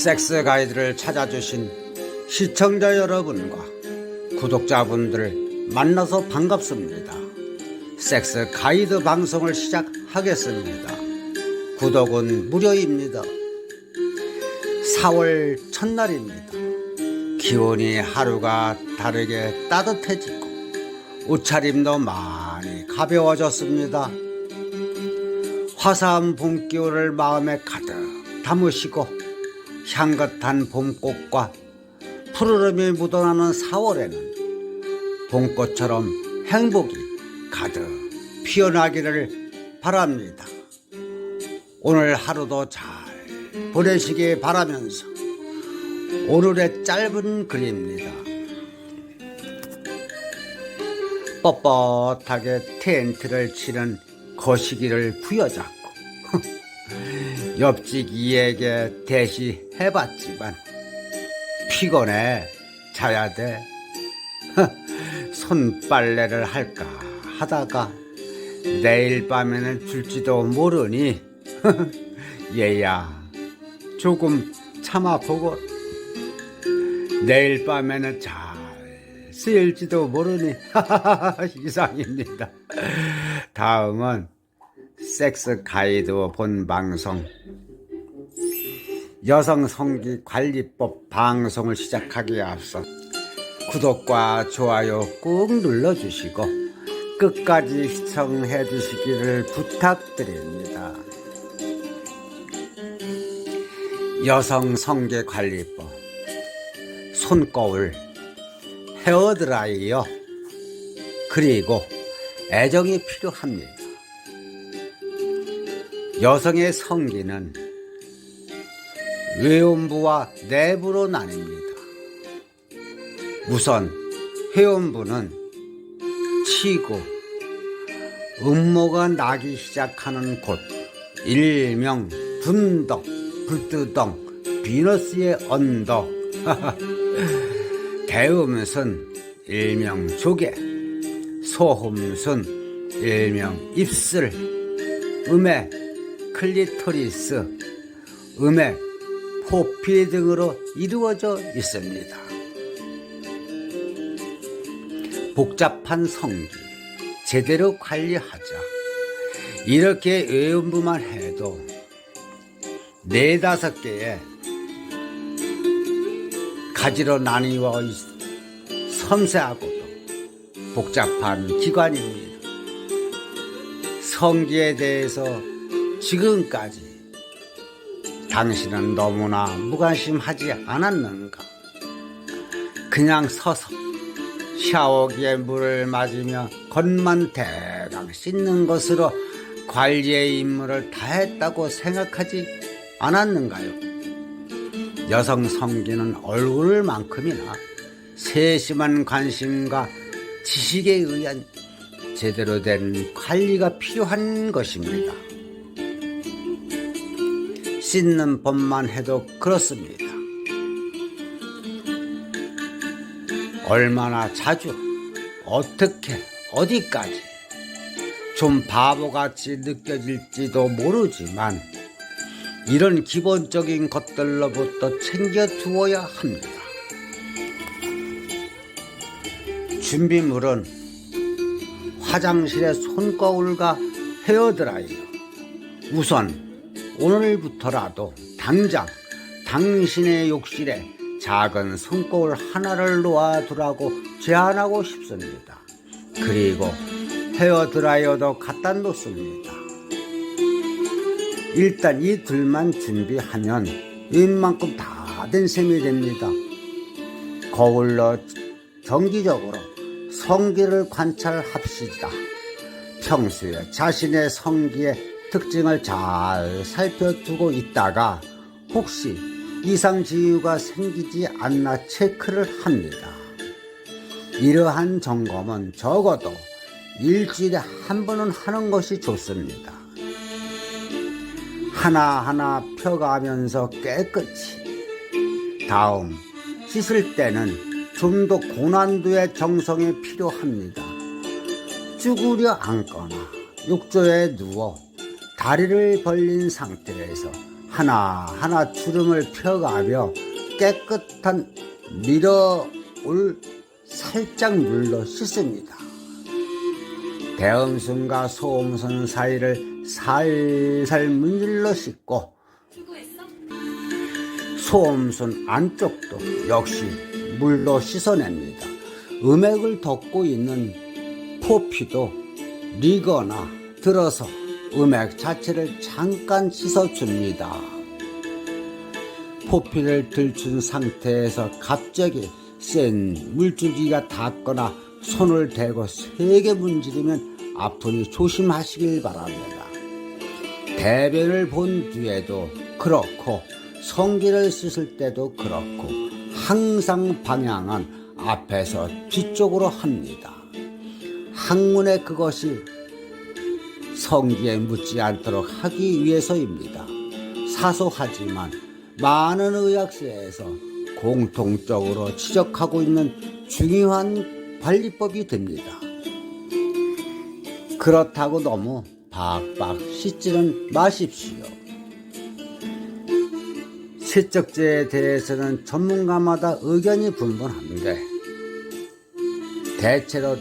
섹스 가이드를 찾아주신 시청자 여러분과 구독자분들 만나서 반갑습니다. 섹스 가이드 방송을 시작하겠습니다. 구독은 무료입니다. 4월 첫날입니다. 기온이 하루가 다르게 따뜻해지고 옷차림도 많이 가벼워졌습니다. 화사한 봄 기운을 마음에 가득 담으시고 향긋한 봄꽃과 푸르름이 묻어나는 4월에는 봄꽃처럼 행복이 가득 피어나기를 바랍니다. 오늘 하루도 잘 보내시기 바라면서 오늘의 짧은 글입니다. 뻣뻣하게 텐트를 치는 거시기를 부여잡고 옆지기에게 대시해봤지만 피곤해 자야 돼. 손빨래를 할까 하다가 내일 밤에는 줄지도 모르니 얘야 조금 참아보고 내일 밤에는 잘 쓰일지도 모르니 이상입니다. 다음은 섹스 가이드 본 방송 여성 성기 관리법 방송을 시작하기에 앞서 구독과 좋아요 꾹 눌러주시고 끝까지 시청해 주시기를 부탁드립니다. 여성 성기 관리법 손거울, 헤어드라이어 그리고 애정이 필요합니다. 여성의 성기는 외음부와 내부로 나뉩니다. 우선 회음부는 치고 음모가 나기 시작하는 곳, 일명 분덕, 불두덩, 비너스의 언덕, 대음순, 일명 조개, 소음순, 일명 입술, 음의 클리토리스, 음의 포피 등으로 이루어져 있습니다. 복잡한 성기 제대로 관리하자. 이렇게 외음부만 해도 4-5개의 가지로 나뉘어 섬세하고도 복잡한 기관입니다. 성기에 대해서 지금까지 당신은 너무나 무관심하지 않았는가? 그냥 서서 샤워기에 물을 맞으며 겉만 대강 씻는 것으로 관리의 임무를 다했다고 생각하지 않았는가요? 여성 성기는 얼굴만큼이나 세심한 관심과 지식에 의한 제대로 된 관리가 필요한 것입니다. 씻는 법만 해도 그렇습니다. 얼마나 자주, 어떻게, 어디까지 좀 바보같이 느껴질지도 모르지만 이런 기본적인 것들로부터 챙겨두어야 합니다. 준비물은 화장실의 손거울과 헤어드라이어. 우선 오늘부터라도 당장 당신의 욕실에 작은 손거울 하나를 놓아두라고 제안하고 싶습니다. 그리고 헤어드라이어도 갖다 놓습니다. 일단 이 둘만 준비하면 웬만큼 다 된 셈이 됩니다. 거울로 정기적으로 성기를 관찰합시다. 평소에 자신의 성기의 특징을 잘 살펴두고 있다가 혹시 이상 징후가 생기지 않나 체크를 합니다. 이러한 점검은 적어도 일주일에 한 번은 하는 것이 좋습니다. 하나하나 펴가면서 깨끗이. 다음, 씻을 때는 좀 더 고난도의 정성이 필요합니다. 쭈그려 앉거나 욕조에 누워 다리를 벌린 상태에서 하나하나 주름을 펴가며 깨끗한 미러울 살짝 물로 씻습니다. 대음순과 소음순 사이를 살살 문질러 씻고 소음순 안쪽도 역시 물로 씻어냅니다. 음액을 덮고 있는 포피도 리거나 들어서 음액 자체를 잠깐 씻어줍니다. 포피를 들춘 상태에서 갑자기 센 물줄기가 닿거나 손을 대고 세게 문지르면 아프니 조심하시길 바랍니다. 대변을 본 뒤에도 그렇고 성기를 씻을 때도 그렇고 항상 방향은 앞에서 뒤쪽으로 합니다. 학문에 그것이 성기에 묻지 않도록 하기 위해서입니다. 사소하지만 많은 의학서에서 공통적으로 지적하고 있는 중요한 관리법이 됩니다. 그렇다고 너무 박박 씻지는 마십시오. 세척제에 대해서는 전문가마다 의견이 분분한데 대체로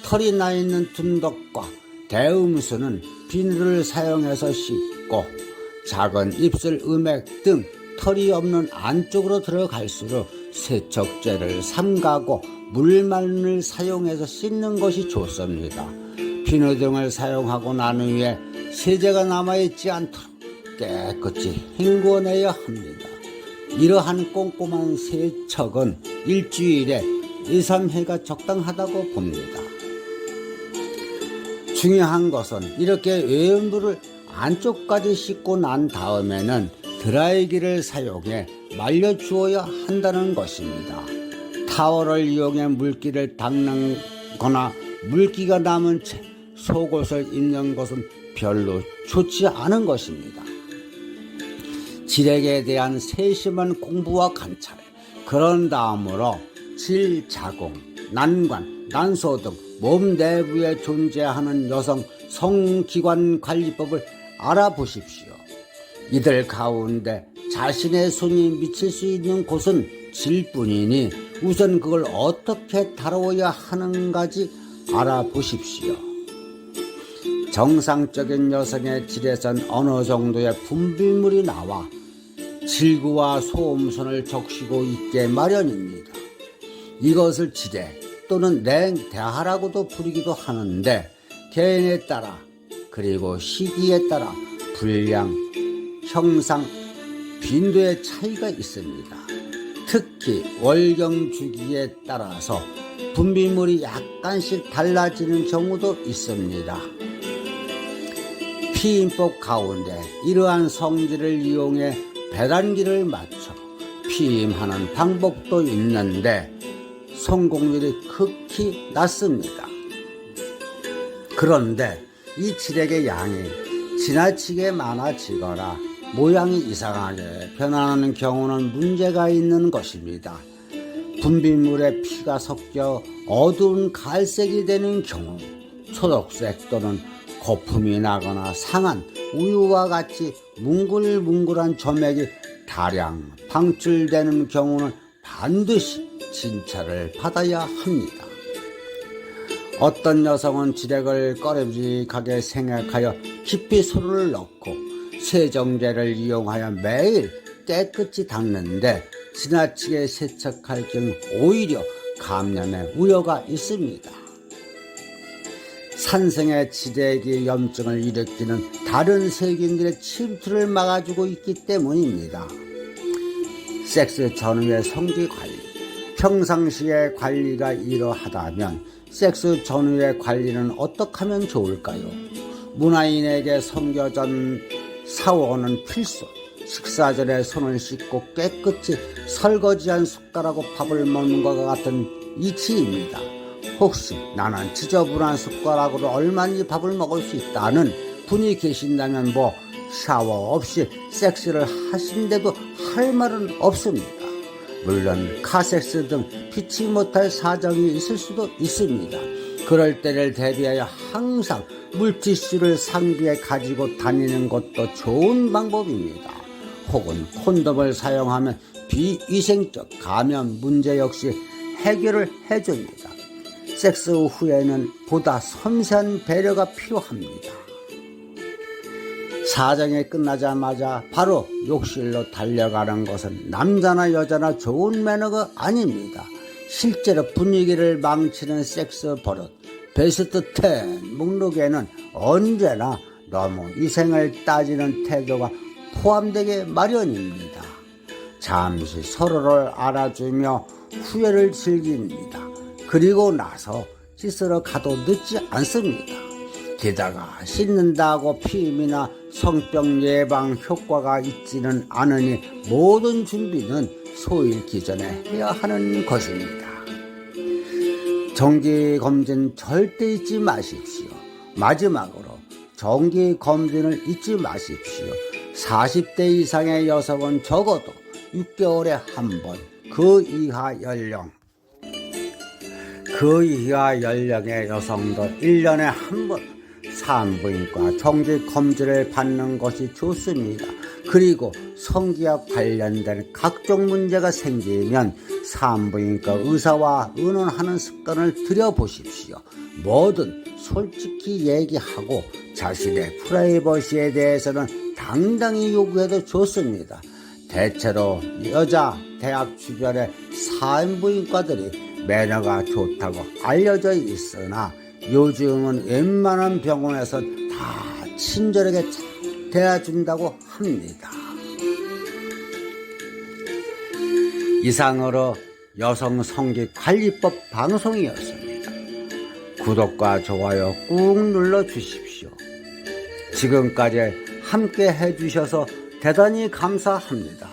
털이 나 있는 둔덕과 대음수는 비누를 사용해서 씻고 작은 입술 음액 등 털이 없는 안쪽으로 들어갈수록 세척제를 삼가고 물만을 사용해서 씻는 것이 좋습니다. 비누 등을 사용하고 난 후에 세제가 남아있지 않도록 깨끗이 헹궈내야 합니다. 이러한 꼼꼼한 세척은 일주일에 2-3회가 적당하다고 봅니다. 중요한 것은 이렇게 외연부를 안쪽까지 씻고 난 다음에는 드라이기를 사용해 말려주어야 한다는 것입니다. 타월을 이용해 물기를 닦거나 물기가 남은 채 속옷을 입는 것은 별로 좋지 않은 것입니다. 질액에 대한 세심한 공부와 관찰, 그런 다음으로 질, 자궁, 난관, 난소 등 몸 내부에 존재하는 여성 성기관 관리법을 알아보십시오. 이들 가운데 자신의 손이 미칠 수 있는 곳은 질뿐이니 우선 그걸 어떻게 다루어야 하는가지 알아보십시오. 정상적인 여성의 질에선 어느 정도의 분비물이 나와 질구와 소음선을 적시고 있게 마련입니다. 이것을 질액 또는 냉대하라고도 부르기도 하는데 개인에 따라 그리고 시기에 따라 분량, 형상, 빈도의 차이가 있습니다. 특히 월경 주기에 따라서 분비물이 약간씩 달라지는 경우도 있습니다. 피임법 가운데 이러한 성질을 이용해 배란기를 맞춰 피임하는 방법도 있는데 성공률이 극히 낮습니다. 그런데 이 질액의 양이 지나치게 많아지거나 모양이 이상하게 변하는 경우는 문제가 있는 것입니다. 분비물에 피가 섞여 어두운 갈색이 되는 경우, 초록색 또는 거품이 나거나 상한 우유와 같이 뭉글뭉글한 점액이 다량 방출되는 경우는 반드시 진찰을 받아야 합니다. 어떤 여성은 질액을 꺼림직하게 생각하여 깊이 손을 넣고 세정제를 이용하여 매일 깨끗이 닦는데 지나치게 세척할 경우 오히려 감염의 우려가 있습니다. 산성의 질액이 염증을 일으키는 다른 세균들의 침투를 막아주고 있기 때문입니다. 섹스 전후의 성기 관리, 평상시에 관리가 이러하다면 섹스 전후의 관리는 어떻게 하면 좋을까요? 문화인에게 성교 전 샤워는 필수. 식사 전에 손을 씻고 깨끗이 설거지한 숟가락으로 밥을 먹는 것과 같은 이치입니다. 혹시 나는 지저분한 숟가락으로 얼마나 밥을 먹을 수 있다는 분이 계신다면 샤워 없이 섹스를 하신데도 할 말은 없습니다. 물론 카섹스 등 피치 못할 사정이 있을 수도 있습니다. 그럴 때를 대비하여 항상 물티슈를 상비에 가지고 다니는 것도 좋은 방법입니다. 혹은 콘돔을 사용하면 비위생적 감염 문제 역시 해결을 해줍니다. 섹스 후에는 보다 섬세한 배려가 필요합니다. 사정이 끝나자마자 바로 욕실로 달려가는 것은 남자나 여자나 좋은 매너가 아닙니다. 실제로 분위기를 망치는 섹스 버릇 베스트 10 목록에는 언제나 너무 위생을 따지는 태도가 포함되게 마련입니다. 잠시 서로를 알아주며 후회를 즐깁니다. 그리고 나서 씻으러 가도 늦지 않습니다. 게다가 씻는다고 피임이나 성병 예방 효과가 있지는 않으니 모든 준비는 소일기 전에 해야 하는 것입니다. 정기검진 절대 잊지 마십시오. 마지막으로 정기검진을 잊지 마십시오. 40대 이상의 여성은 적어도 6개월에 한 번, 그 이하 연령의 여성도 1년에 한 번 산부인과 정기검진을 받는 것이 좋습니다. 그리고 성기와 관련된 각종 문제가 생기면 산부인과 의사와 의논하는 습관을 들여보십시오. 뭐든 솔직히 얘기하고 자신의 프라이버시에 대해서는 당당히 요구해도 좋습니다. 대체로 여자 대학 주변의 산부인과들이 매너가 좋다고 알려져 있으나 요즘은 웬만한 병원에서 다 친절하게 잘 대해준다고 합니다. 이상으로 여성 성기 관리법 방송이었습니다. 구독과 좋아요 꾹 눌러주십시오. 지금까지 함께 해주셔서 대단히 감사합니다.